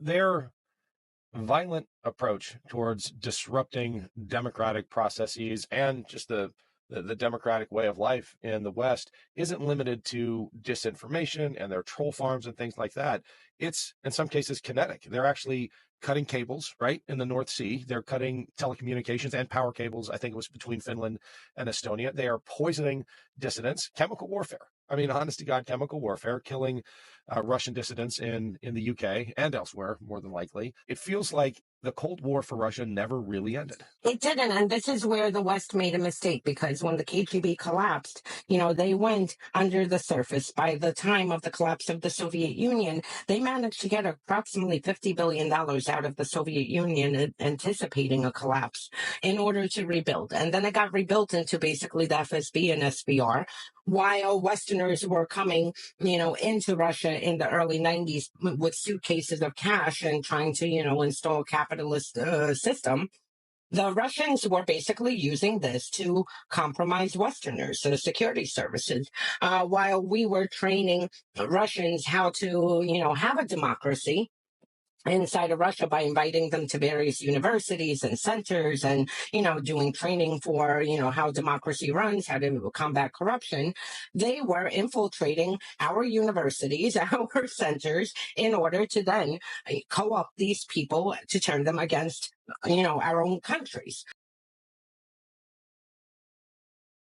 their violent approach towards disrupting democratic processes and just the democratic way of life in the West isn't limited to disinformation and their troll farms and things like that. It's in some cases kinetic. They're actually cutting cables, right, in the North Sea. They're cutting telecommunications and power cables. I think it was between Finland and Estonia. They are poisoning dissidents, chemical warfare. I mean, honest to God, chemical warfare, killing Russian dissidents in the UK and elsewhere, more than likely. It feels like the Cold War for Russia never really ended. It didn't, and this is where the West made a mistake, because when the KGB collapsed, they went under the surface. By the time of the collapse of the Soviet Union, they managed to get approximately $50 billion out of the Soviet Union, anticipating a collapse, in order to rebuild. And then it got rebuilt into basically the FSB and SVR, while Westerners were coming, into Russia in the early 90s with suitcases of cash and trying to, install a capitalist system. The Russians were basically using this to compromise Westerners, so security services, while we were training Russians how to, have a democracy inside of Russia by inviting them to various universities and centers and, doing training for, how democracy runs, how to combat corruption. They were infiltrating our universities, our centers, in order to then co-opt these people to turn them against, our own countries.